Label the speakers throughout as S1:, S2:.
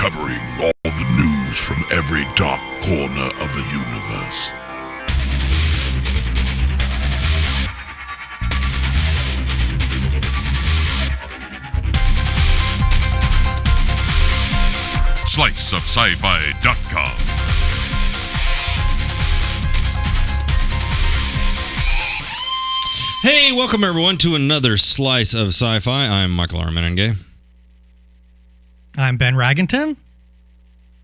S1: covering all the news from every dark corner of the universe. SliceOfSciFi.com.
S2: Hey, welcome everyone to another Slice of Sci-Fi. I'm Michael Armenenge.
S3: I'm Ben Raggington.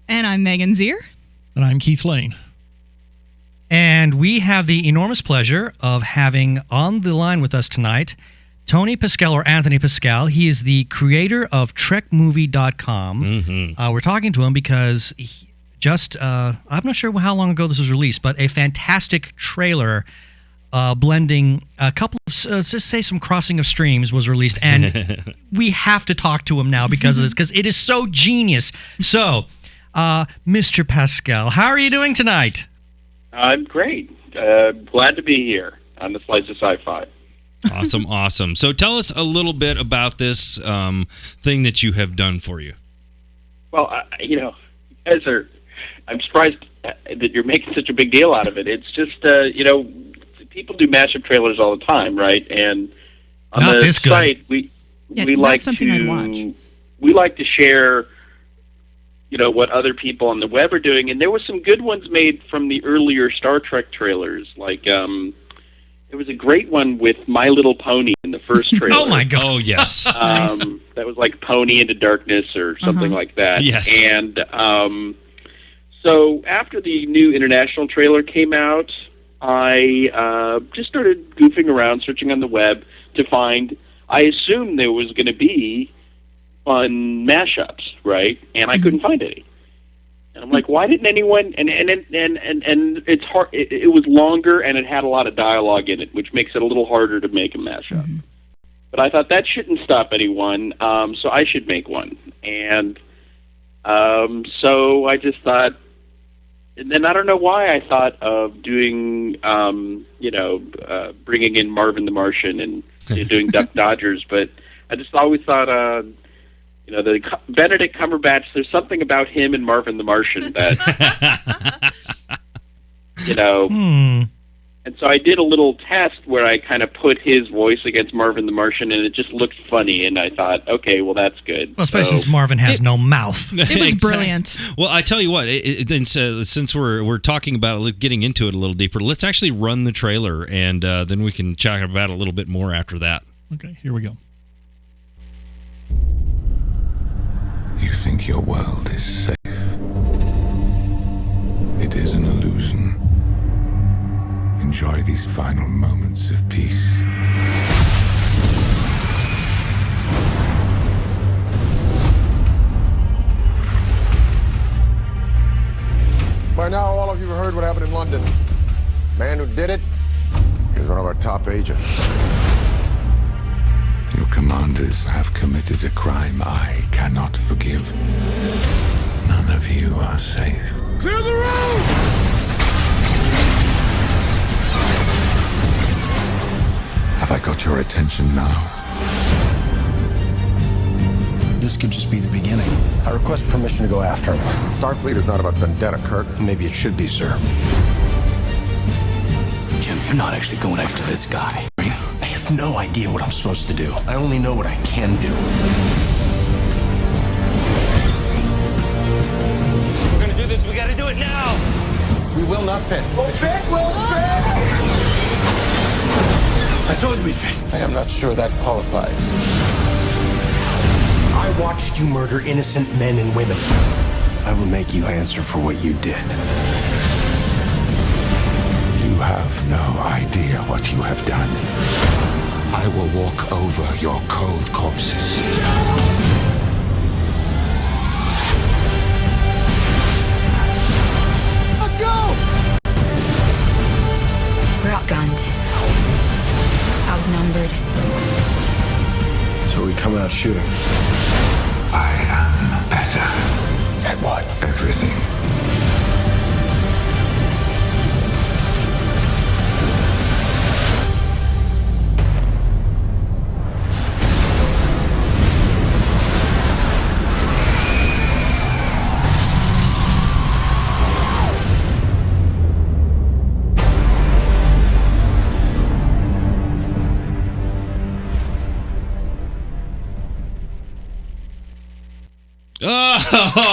S4: And I'm Megan Zier.
S5: And I'm Keith Lane.
S3: And we have the enormous pleasure of having on the line with us tonight Tony Pascale, or Anthony Pascale. He is the creator of TrekMovie.com.
S2: Mm-hmm.
S3: We're talking to him because he just, I'm not sure how long ago this was released, but a fantastic trailer blending a couple of, let's say some crossing of streams was released. And we have to talk to him now because of this, because it is so genius. So, Mr. Pascale, how are you doing tonight?
S6: I'm great. Glad to be here on the Slice of Sci-Fi.
S2: Awesome. So tell us a little bit about this thing that you have done for you.
S6: Well, you guys are, I'm surprised that you're making such a big deal out of it. It's just, people do mashup trailers all the time, right? And on
S3: Not
S6: the
S3: this good.
S6: site, we like
S4: something I'd watch.
S6: We like to share, what other people on the web are doing. And there were some good ones made from the earlier Star Trek trailers, like, there was a great one with My Little Pony in the first trailer.
S3: Oh, my God.
S2: Oh, yes.
S4: Nice.
S6: That was like Pony Into Darkness or something like that.
S2: Yes.
S6: And so after the new international trailer came out, I just started goofing around, searching on the web to find, I assumed there was going to be fun mashups, right? And I couldn't find any. And I'm like, why didn't anyone? And it's hard. It was longer and it had a lot of dialogue in it, which makes it a little harder to make a mashup.
S4: Mm-hmm.
S6: But I thought that shouldn't stop anyone, so I should make one. And so I just thought, and then I don't know why I thought of doing, bringing in Marvin the Martian and doing Duck Dodgers, but I just always thought. The Benedict Cumberbatch, there's something about him and Marvin the Martian that, And so I did a little test where I kind of put his voice against Marvin the Martian, and it just looked funny, and I thought, okay, well, that's good.
S3: Well, especially since Marvin has no mouth.
S4: It was brilliant.
S2: Well, I tell you what, since we're talking about it, getting into it a little deeper, let's actually run the trailer, and then we can chat about it a little bit more after that.
S5: Okay, here we go.
S1: You think your world is safe. It is an illusion. Enjoy these final moments of peace.
S7: By now, all of you have heard what happened in London. The man who did it is one of our top agents.
S1: Your commanders have committed a crime I cannot forgive. None of you are safe.
S7: Clear the road!
S1: Have I got your attention now?
S8: This could just be the beginning. I request permission to go after him.
S7: Starfleet is not about vendetta, Kirk.
S8: Maybe it should be, sir.
S9: Jim, you're not actually going after this guy, are you?
S8: I have no idea what I'm supposed to do. I only know what I can do.
S9: We're gonna do this. We gotta do it now.
S8: We will not fit.
S7: We'll fit! We'll fit!
S8: I told you we fit. I am not sure that qualifies. I watched you murder innocent men and women. I will make you answer for what you did.
S1: You have no idea what you have done. I will walk over your cold corpses.
S7: Let's go!
S10: We're outgunned. Outnumbered.
S8: So we come out shooting.
S1: I am better
S8: At what?
S1: everything.
S2: Oh,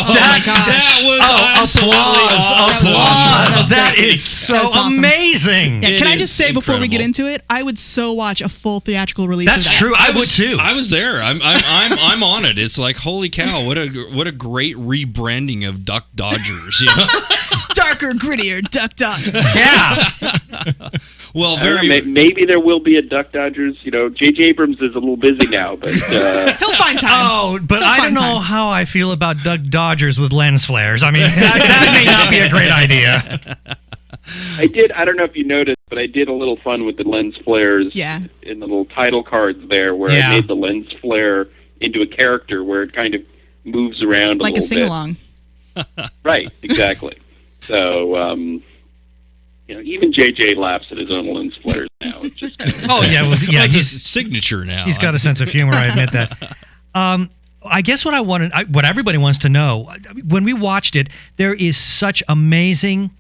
S4: my gosh.
S2: that was absolutely awesome.
S3: That is so
S4: That's awesome.
S3: amazing.
S4: Yeah, can I
S2: It
S4: just
S2: is
S4: say before we get
S2: incredible.
S4: into it, I would so watch a full theatrical release.
S3: That's
S4: of that.
S3: true. I would too.
S2: I was there. I'm on it. It's like, holy cow! What a great rebranding of Duck Dodgers. You know?
S4: Darker, grittier, Duck Dodgers.
S3: Yeah.
S2: Well,
S6: I don't know, maybe there will be a Duck Dodgers. You know, J.J. Abrams is a little busy now, but
S4: He'll find time.
S3: Oh, but
S4: He'll
S3: I don't
S4: find
S3: know
S4: time.
S3: how I feel about Duck Dodgers with lens flares. I mean, that may not be a great idea.
S6: I don't know if you noticed, but I did a little fun with the lens flares
S4: Yeah.
S6: in the little title cards there, where
S3: Yeah.
S6: I made the lens flare into a character where it kind of moves around
S4: Like a
S6: little
S4: sing
S6: bit.
S4: along.
S6: Right, exactly. So, you know, even JJ laughs at his own lens flares now. It's just kind of,
S3: Oh yeah, well, yeah.
S2: That's
S3: He's
S2: his signature now.
S3: he's got a sense of humor. I admit that. I guess what what everybody wants to know, when we watched it, there is such amazing,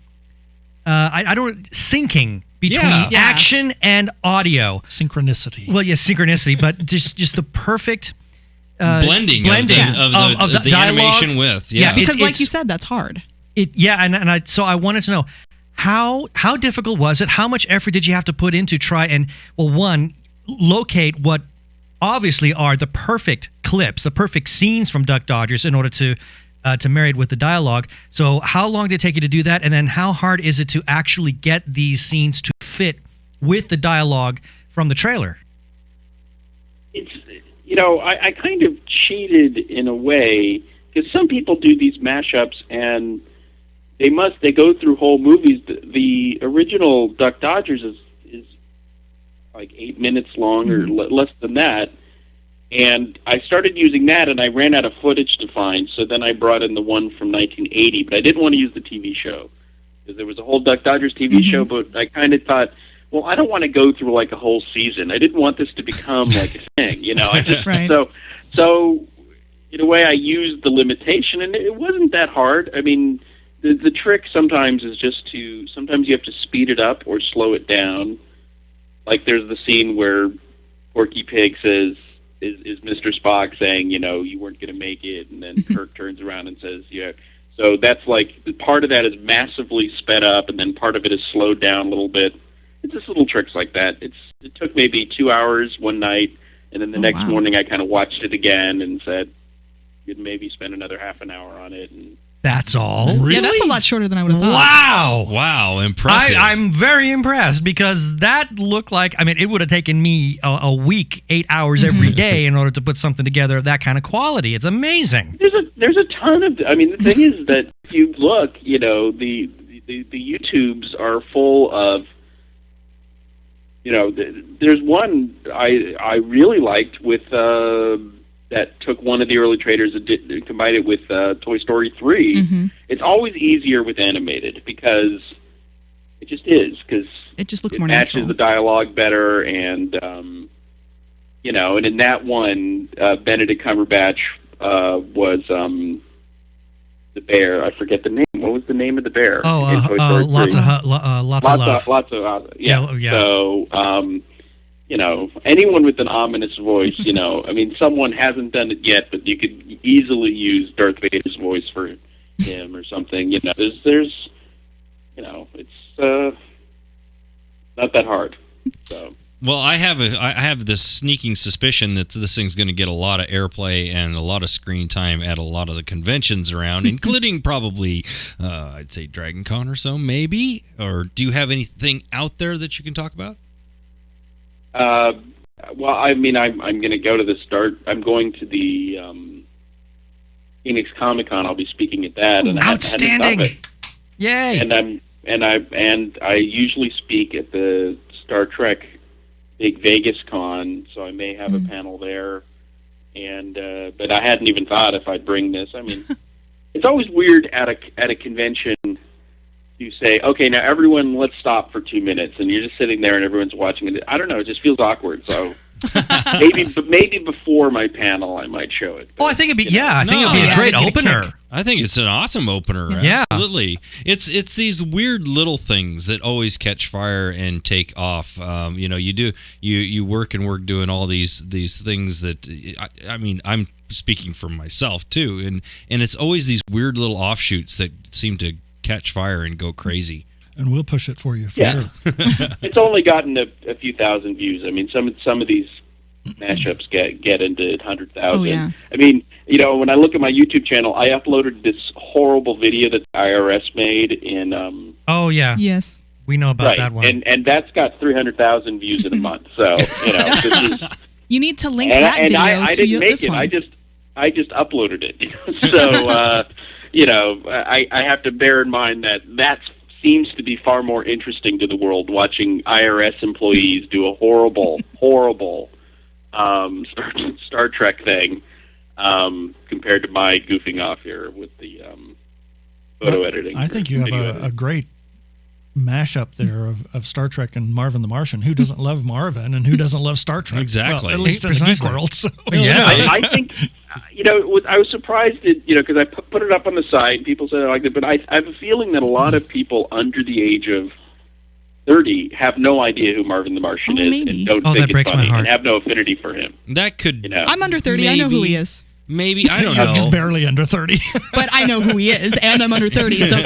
S3: I don't syncing between
S2: Yeah.
S4: Yes.
S3: action and audio.
S5: Synchronicity.
S3: Well, yes, synchronicity, but just the perfect
S2: blending of the
S3: dialogue.
S2: animation with.
S3: Yeah,
S2: Yeah.
S4: Because, like
S3: it's-
S4: you said, that's hard.
S3: So I wanted to know how difficult was it? How much effort did you have to put in to try and, well, one, locate what obviously are the perfect clips, the perfect scenes from Duck Dodgers in order to marry it with the dialogue. So how long did it take you to do that? And then how hard is it to actually get these scenes to fit with the dialogue from the trailer?
S6: it's, you know, I kind of cheated in a way, because some people do these mashups and they go through whole movies. The original Duck Dodgers is like 8 minutes long or less than that. And I started using that, and I ran out of footage to find, so then I brought in the one from 1980, but I didn't want to use the TV show, because there was a whole Duck Dodgers TV show, but I kind of thought, well, I don't want to go through like a whole season. I didn't want this to become like a thing, you know. I just,
S4: Right.
S6: So in a way, I used the limitation, and it wasn't that hard. I mean, the trick sometimes is just sometimes you have to speed it up or slow it down. Like there's the scene where Porky Pig says, is Mr. Spock saying, you know, you weren't going to make it, and then Kirk turns around and says, yeah. So that's like, part of that is massively sped up, and then part of it is slowed down a little bit. It's just little tricks like that. It took maybe 2 hours one night, and then the next
S4: wow.
S6: morning I kind of watched it again and said, you'd maybe spend another half an hour on it. And
S3: That's all?
S4: Yeah, that's a lot shorter than I would have thought.
S3: Wow.
S2: Wow, impressive.
S3: I'm very impressed, because that looked like, I mean, it would have taken me a week, 8 hours every day in order to put something together of that kind of quality. It's amazing.
S6: There's a ton of, I mean, the thing is that if you look, you know, the YouTubes are full of, you know, there's one I really liked with that took one of the early traders and combined it with Toy Story 3.
S4: Mm-hmm.
S6: It's always easier with animated, because it just is, because
S4: It just looks
S6: it
S4: more
S6: matches
S4: natural.
S6: the dialogue better, and you know, and in that one, Benedict Cumberbatch was the bear. I forget the name. What was the name of the bear? in Toy Story 3?
S3: lots of love.
S6: Lots of yeah.
S3: Yeah.
S6: So, you know, anyone with an ominous voice, you know, I mean, someone hasn't done it yet, but you could easily use Darth Vader's voice for him or something. You know, there's, you know, it's not that hard. So.
S2: Well, I have this sneaking suspicion that this thing's going to get a lot of airplay and a lot of screen time at a lot of the conventions around, including probably, I'd say Dragon Con or so, maybe. Or do you have anything out there that you can talk about?
S6: Well, I mean, I'm going to go to the start. I'm going to the Phoenix Comic Con. I'll be speaking at that. And
S3: Outstanding!
S6: I
S3: Yay!
S6: and I usually speak at the Star Trek Big Vegas Con, so I may have a panel there. And but I hadn't even thought if I'd bring this. I mean, it's always weird at a convention to say, okay, now everyone, let's stop for 2 minutes, and you're just sitting there and everyone's watching it. I don't know, it just feels awkward. So maybe before my panel I might show it.
S3: I think it'd be
S6: you know.
S3: I think it'd be a great
S4: it'd get a
S3: opener.
S4: kick.
S2: I think it's an awesome opener.
S3: Yeah.
S2: Absolutely. It's these weird little things that always catch fire and take off. You know, you work doing all these things that I mean, I'm speaking for myself too, and it's always these weird little offshoots that seem to catch fire and go crazy.
S5: And we'll push it for you for
S6: Yeah.
S5: sure.
S6: It's only gotten a few thousand views. I mean, some of these mashups get into 100,000.
S4: Oh, yeah.
S6: I mean, when I look at my YouTube channel, I uploaded this horrible video that the IRS made in.
S3: Oh yeah,
S4: Yes.
S3: we know about
S6: Right,
S3: that one.
S6: and that's got 300,000 views in a month. So this is.
S4: You need to link
S6: And,
S4: that
S6: and
S4: video
S6: I
S4: to
S6: didn't make
S4: this
S6: it.
S4: one.
S6: I just uploaded it. So I have to bear in mind that seems to be far more interesting to the world, watching IRS employees do a horrible Star Trek thing compared to my goofing off here with the photo editing.
S5: I think you have a great mashup there of Star Trek and Marvin the Martian. Who doesn't love Marvin and who doesn't love Star Trek?
S2: Exactly.
S5: Well, at least in the geek
S3: Precisely.
S5: world. So.
S3: Yeah.
S6: I think, I was surprised that, because I put it up on the site, people said I liked it, but I have a feeling that a lot of people under the age of 30 have no idea who Marvin the Martian is
S4: maybe.
S6: and don't
S3: Oh,
S6: think
S3: that
S6: it's
S3: breaks my
S6: funny
S3: heart.
S6: and have no affinity for him.
S2: That could,
S4: I'm under 30. I know who he is.
S2: maybe, I don't
S5: I'm
S2: know.
S5: just barely under 30.
S4: But I know who he is, and I'm under 30. So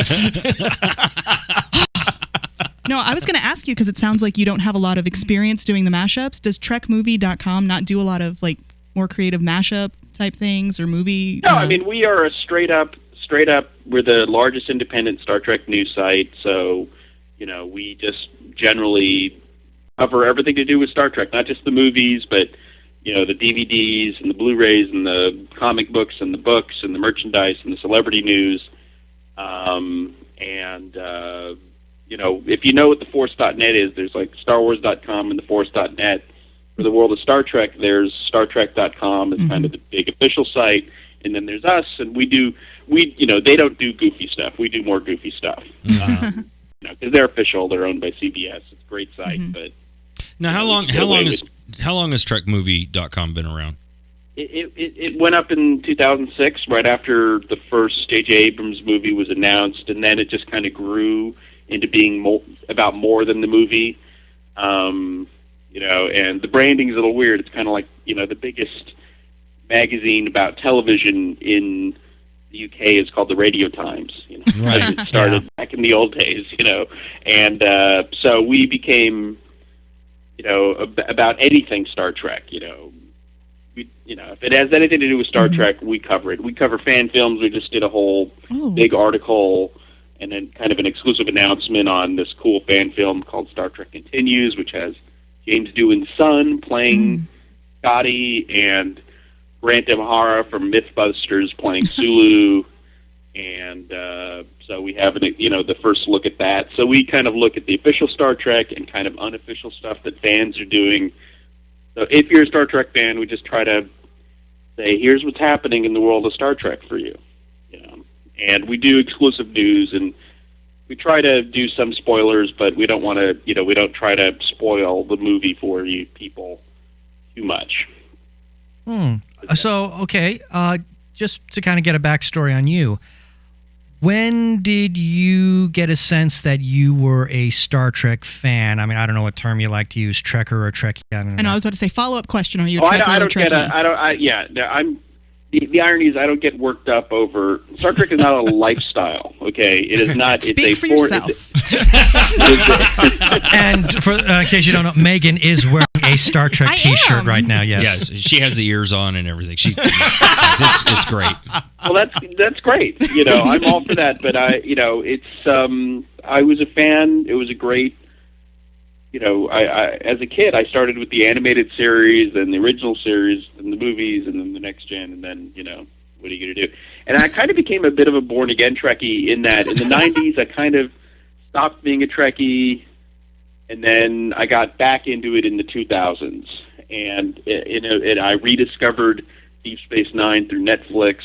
S4: No, I was going to ask you, because it sounds like you don't have a lot of experience doing the mashups. Does TrekMovie.com not do a lot of more creative mashup type things or movie?
S6: No, I mean, we are a straight up. We're the largest independent Star Trek news site, so we just generally cover everything to do with Star Trek, not just the movies, but the DVDs and the Blu-rays and the comic books and the books and the merchandise and the celebrity news, if you know what the Force.net is, there's StarWars.com and the Force.net. For the world of Star Trek, there's StarTrek.com is kind of the big official site, and then there's us, and they don't do goofy stuff. We do more goofy stuff. Because they're official, they're owned by CBS. It's a great site, but
S2: Now, how long has TrekMovie.com been around?
S6: It went up in 2006, right after the first J.J. Abrams movie was announced, and then it just kind of grew into being about more than the movie. And the branding is a little weird. It's kind of like, the biggest magazine about television in the UK is called the Radio Times.
S2: Right.
S6: It started back in the old days, and so we became, about anything Star Trek, if it has anything to do with Star Trek, we cover it. We cover fan films. We just did a whole big article and then kind of an exclusive announcement on this cool fan film called Star Trek Continues, which has James Doohan's son playing Scotty and Grant Imahara from Mythbusters playing Sulu. And so we have the first look at that. So we kind of look at the official Star Trek and kind of unofficial stuff that fans are doing. So if you're a Star Trek fan, we just try to say, here's what's happening in the world of Star Trek for you. And we do exclusive news, and we try to do some spoilers, but we don't want to, we don't try to spoil the movie for you people too much.
S3: So, okay, just to kind of get a backstory on you, when did you get a sense that you were a Star Trek fan? I mean, I don't know what term you like to use, Trekker or Trekkie. I don't know.
S4: And I was about to say, follow-up question, are you a Trekker
S6: I
S4: or a Trekkie?
S6: I'm. The irony is, I don't get worked up over Star Trek. Is not a lifestyle. Okay, it is not.
S4: Speak
S6: it's
S4: for
S6: a
S4: yourself.
S3: And for in case you don't know, Megan is wearing a Star Trek
S4: I
S3: T-shirt
S4: am.
S3: right now. Yes.
S2: Yes, she has the ears on and everything. It's great.
S6: Well, that's great. I'm all for that. But I was a fan. It was a great. I as a kid, I started with the animated series, then the original series, and the movies, and then the next gen, and then what are you going to do? And I kind of became a bit of a born again Trekkie in that in the '90s I kind of stopped being a Trekkie, and then I got back into it in the 2000s, and I rediscovered Deep Space Nine through Netflix,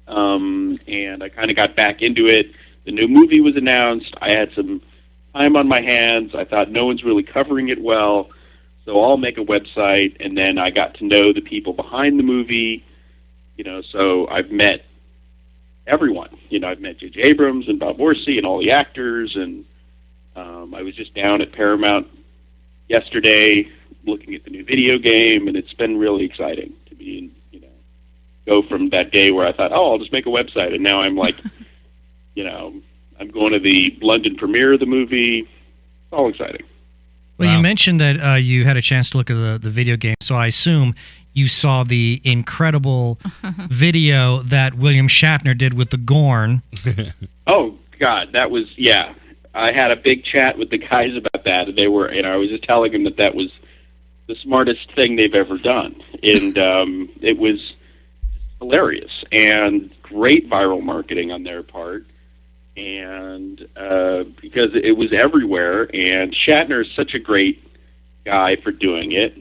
S6: and I kind of got back into it. The new movie was announced. I had some time on my hands. I thought no one's really covering it well, so I'll make a website, and then I got to know the people behind the movie, so I've met everyone. I've met J.J. Abrams and Bob Orsi and all the actors, and I was just down at Paramount yesterday looking at the new video game, and it's been really exciting to be go from that day where I thought, oh, I'll just make a website, and now I'm like, I'm going to the London premiere of the movie. It's all exciting.
S3: Well,
S2: Wow.
S3: you mentioned that you had a chance to look at the video game, so I assume you saw the incredible video that William Shatner did with the Gorn.
S6: Oh, God, that was, yeah. I had a big chat with the guys about that, and they were, I was just telling them that was the smartest thing they've ever done. And it was hilarious and great viral marketing on their part. And because it was everywhere, and Shatner is such a great guy for doing it.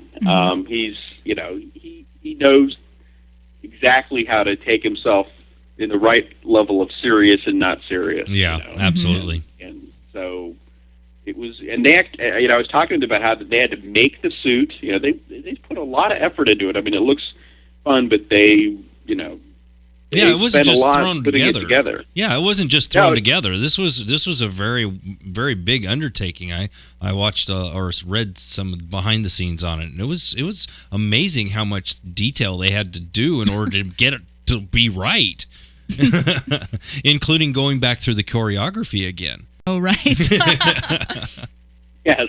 S6: He's, he knows exactly how to take himself in the right level of serious and not serious.
S2: Yeah, absolutely.
S6: And so it was, and they, I was talking to them about how they had to make the suit. They put a lot of effort into it. I mean, it looks fun, but they,
S2: Yeah, it wasn't
S6: spent a
S2: just
S6: lot
S2: thrown
S6: putting
S2: together.
S6: it together.
S2: Yeah, it wasn't just thrown together. This was a very, very big undertaking. I watched or read some behind the scenes on it, and it was amazing how much detail they had to do in order to get it to be right, including going back through the choreography again.
S4: Oh, right.
S6: Yes,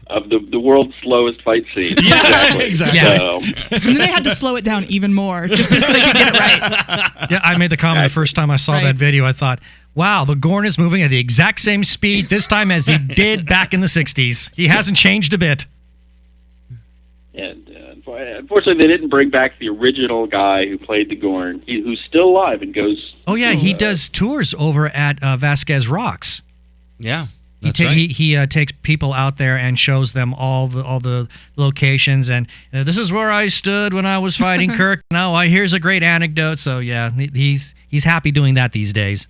S6: of the world's slowest fight scene.
S5: Yes, exactly.
S6: So,
S4: And then they had to slow it down even more just so they could get it right.
S3: Yeah, I made the comment the first time I saw that video. I thought, wow, the Gorn is moving at the exact same speed this time as he did back in the 60s. He hasn't changed a bit.
S6: and unfortunately, they didn't bring back the original guy who played the Gorn, who's still alive and goes.
S3: Oh, yeah, he does tours over at Vasquez Rocks.
S2: Yeah. That's right.
S3: He takes people out there and shows them all the locations, and this is where I stood when I was fighting Kirk. Now here's a great anecdote. So yeah, he's happy doing that these days.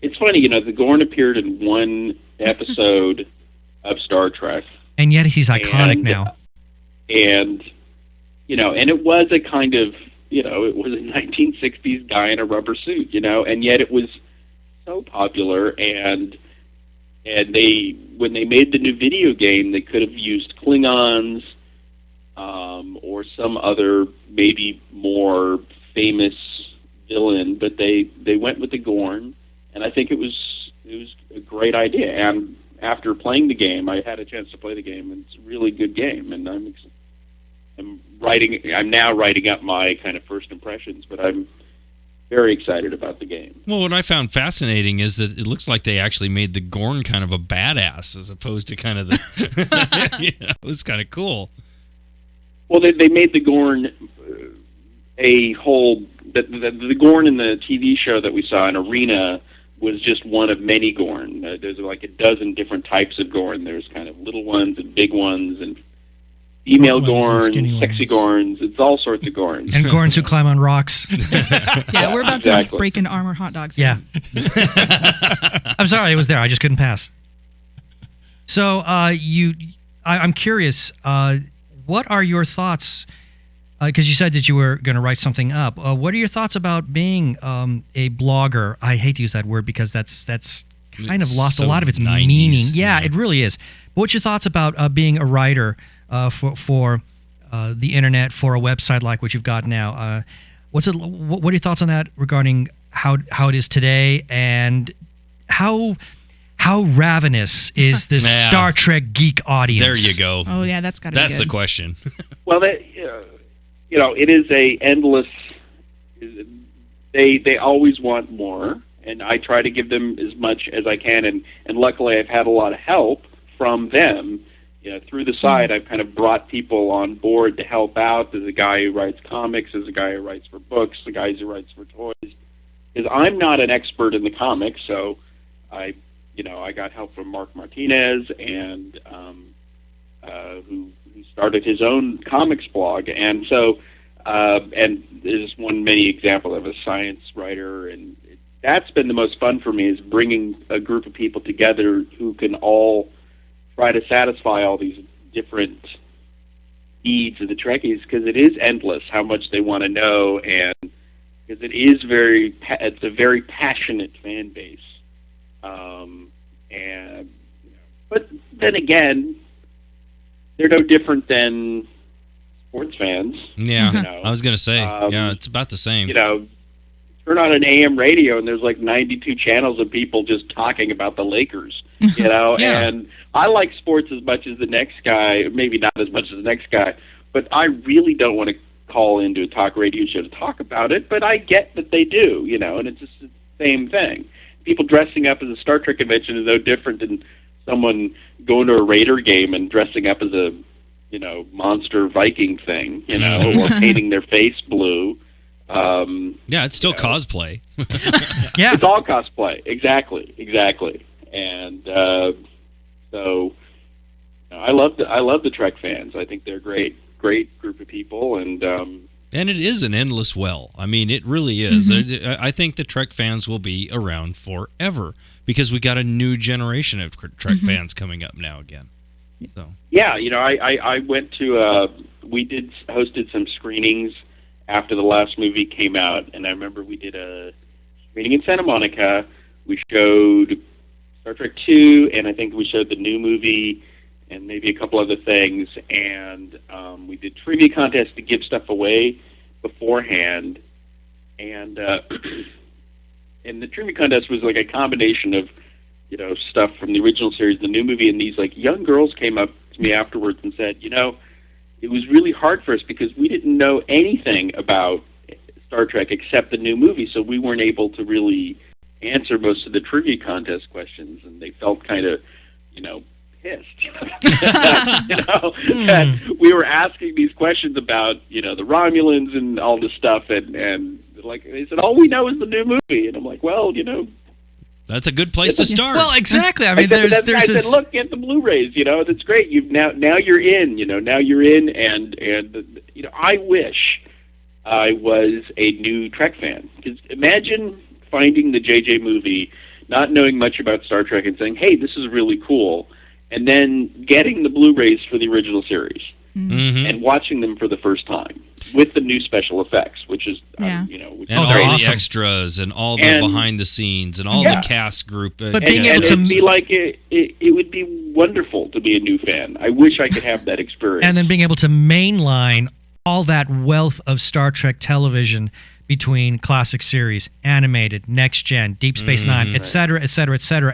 S6: It's funny, the Gorn appeared in one episode of Star Trek,
S3: And yet he's iconic now.
S6: And and it was a kind of it was a 1960s guy in a rubber suit, and yet it was so popular and when they made the new video game, they could have used Klingons or some other maybe more famous villain, but they went with the Gorn, and I think it was a great idea. And after playing the game, I had a chance to play the game, and it's a really good game. And I'm now writing up my kind of first impressions, but I'm very excited about the game.
S2: Well, what I found fascinating is that it looks like they actually made the Gorn kind of a badass as opposed to kind of the... it was kind of cool.
S6: Well, they made the Gorn a whole... The Gorn in the TV show that we saw in Arena was just one of many Gorn. There's like a dozen different types of Gorn. There's kind of little ones and big ones and female Gorns, sexy Gorns. It's all sorts of Gorns.
S3: And Gorns who climb on rocks.
S4: Yeah, we're about to break into Armor hot dogs.
S3: Yeah. I'm sorry, it was there. I just couldn't pass. So I'm curious. What are your thoughts? Because you said that you were going to write something up. What are your thoughts about being a blogger? I hate to use that word because that's kind of lost a lot of its
S2: 90s.
S3: meaning. Yeah, it really is. But what's your thoughts about being a writer for the internet, for a website like what you've got now? What are your thoughts on that regarding how it is today, and how ravenous is this
S2: Yeah.
S3: Star Trek geek audience?
S2: There you go.
S4: Oh, yeah, that's got to be
S2: That's
S4: good.
S2: the question.
S6: Well, it is a endless. They always want more, and I try to give them as much as I can. And luckily, I've had a lot of help from them. Through the site, I've kind of brought people on board to help out. There's a guy who writes comics. There's a guy who writes for books. The guys who writes for toys. Because I'm not an expert in the comics, so I got help from Mark Martinez, and who started his own comics blog. And so, and there's one many example of a science writer, and that's been the most fun for me, is bringing a group of people together who can all try to satisfy all these different needs of the Trekkies, because it is endless how much they want to know, and because it's a very passionate fan base. But then again, they're no different than sports fans.
S2: Yeah,
S6: You know,
S2: I was gonna say, yeah, it's about the same.
S6: You know, turn on an AM radio and there's like 92 channels of people just talking about the Lakers. You know,
S2: Yeah.
S6: and I like sports as much as the next guy, maybe not as much as the next guy, but I really don't want to call into a talk radio show to talk about it, but I get that they do, you know, and it's just the same thing. People dressing up as a Star Trek convention is no different than someone going to a Raider game and dressing up as a, you know, monster Viking thing, you know, or painting their face blue.
S2: Yeah, it's still cosplay.
S3: Yeah.
S6: It's all cosplay. Exactly. And so I love the Trek fans. I think they're great group of people, and
S2: it is an endless well. I mean, it really is. I think the Trek fans will be around forever because we got a new generation of Trek fans coming up now again. So
S6: yeah, you know, I went to we hosted some screenings after the last movie came out, and I remember we did a screening in Santa Monica. We showed Star Trek II, and I think we showed the new movie and maybe a couple other things, and we did trivia contests to give stuff away beforehand, and and the trivia contest was like a combination of, you know, stuff from the original series, the new movie, and these like young girls came up to me afterwards and said, you know, it was really hard for us because we didn't know anything about Star Trek except the new movie, so we weren't able to really answer most of the trivia contest questions, and they felt kind of, you know, pissed. You know, that we were asking these questions about, you know, the Romulans and all this stuff, and like they said, all we know is the new movie, and I'm like, well, you know,
S2: that's a good place to start.
S3: Well, exactly. I mean,
S6: I
S3: there's
S6: said,
S3: this.
S6: look, get the Blu-rays. You know, that's great. You've now you're in. You know, now you're in, and you know, I wish I was a new Trek fan, because imagine finding the JJ movie, not knowing much about Star Trek, and saying, hey, this is really cool, and then getting the Blu-rays for the original series and watching them for the first time with the new special effects, which is, you know, which
S2: and
S6: is
S2: all
S6: great.
S2: the
S3: awesome.
S2: extras and all the behind the scenes and all the cast group.
S3: But being able
S6: And
S3: to
S6: it'd be like it would be wonderful to be a new fan. I wish I could have that experience.
S3: And then being able to mainline all that wealth of Star Trek television between classic series, animated, next gen, Deep Space Nine, et cetera,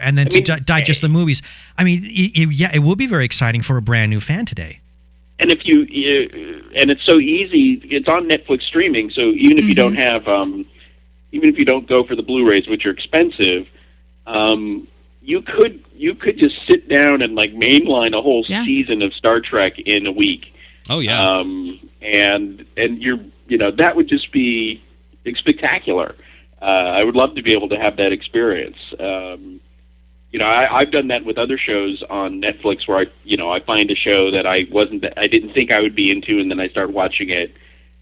S3: and then digest the movies. I mean, it will be very exciting for a brand new fan today.
S6: And if you and it's so easy, it's on Netflix streaming. So even if you don't have, even if you don't go for the Blu-rays, which are expensive, you could just sit down and like mainline a whole season of Star Trek in a week.
S2: Oh yeah.
S6: And you're, you know, that would just be spectacular. I would love to be able to have that experience. You know, I've done that with other shows on Netflix where I find a show that I didn't think I would be into, and then I start watching it,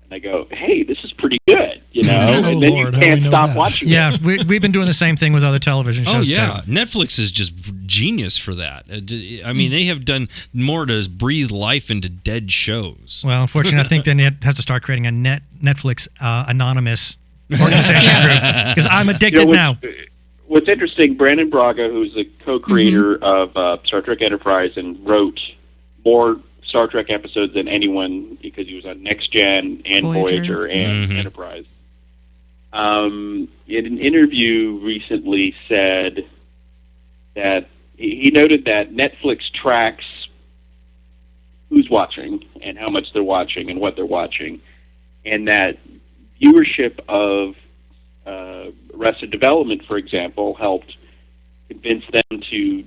S6: and I go, hey, this is pretty good, you know, and then
S5: Lord,
S6: you
S5: how
S6: can't
S5: we know
S6: stop
S5: that.
S6: watching
S3: Yeah,
S6: it.
S3: we've been doing the same thing with other television shows.
S2: Oh yeah,
S3: too.
S2: Netflix is just genius for that. I mean, they have done more to breathe life into dead shows.
S3: Well, unfortunately, I think then it has to start creating a Netflix anonymous organization group because I'm addicted now.
S6: What's interesting, Brandon Braga, who's the co-creator of Star Trek Enterprise and wrote more Star Trek episodes than anyone because he was on Next Gen and Voyager and Enterprise. In an interview recently said that he noted that Netflix tracks who's watching and how much they're watching and what they're watching, and that viewership of Arrested Development, for example, helped convince them to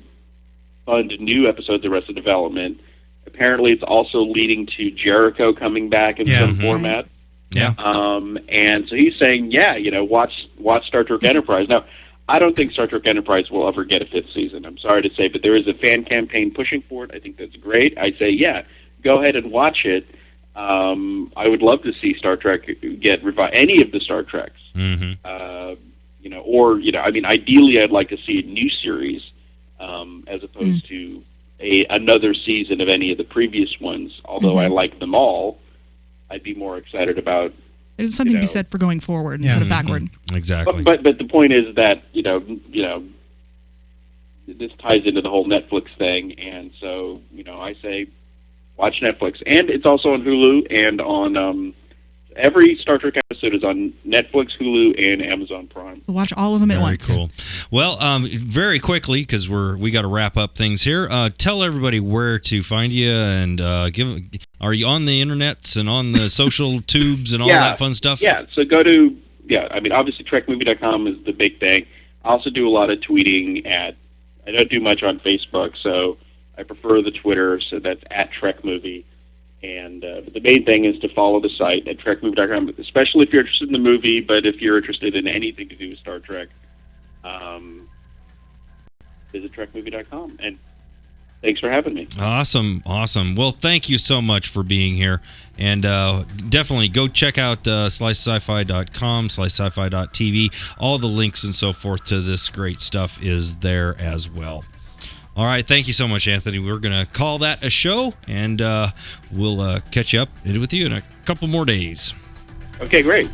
S6: fund new episodes of Arrested Development. Apparently, it's also leading to Jericho coming back in some format.
S2: Yeah.
S6: And so he's saying, you know, watch Star Trek Enterprise. Now, I don't think Star Trek Enterprise will ever get a 5th season. I'm sorry to say, but there is a fan campaign pushing for it. I think that's great. I say, go ahead and watch it. I would love to see Star Trek get revived. Any of the Star Treks. You know, or, you know, I mean, ideally I'd like to see a new series as opposed to another season of any of the previous ones. Although I like them all, I'd be more excited about.
S4: There's something to be said for going forward instead of backward.
S2: Exactly.
S6: But the point is that you know this ties into the whole Netflix thing, and so you know I say watch Netflix. And it's also on Hulu and on every Star Trek episode is on Netflix, Hulu, and Amazon Prime.
S4: So watch all of them at
S2: Very
S4: once.
S2: cool. Well, very quickly, because we got to wrap up things here. Tell everybody where to find you, and are you on the internets and on the social tubes and all that fun stuff?
S6: Yeah, so go to, obviously trekmovie.com is the big thing. I also do a lot of tweeting I don't do much on Facebook, so I prefer the Twitter, so that's at TrekMovie. And but the main thing is to follow the site at trekmovie.com, especially if you're interested in the movie, but if you're interested in anything to do with Star Trek, visit trekmovie.com. And thanks for having me.
S2: Awesome. Well, thank you so much for being here. And definitely go check out slicesci-fi.com, slicesci-fi.tv. All the links and so forth to this great stuff is there as well. All right, thank you so much, Anthony. We're going to call that a show, and we'll catch you up with you in a couple more days.
S6: Okay, great.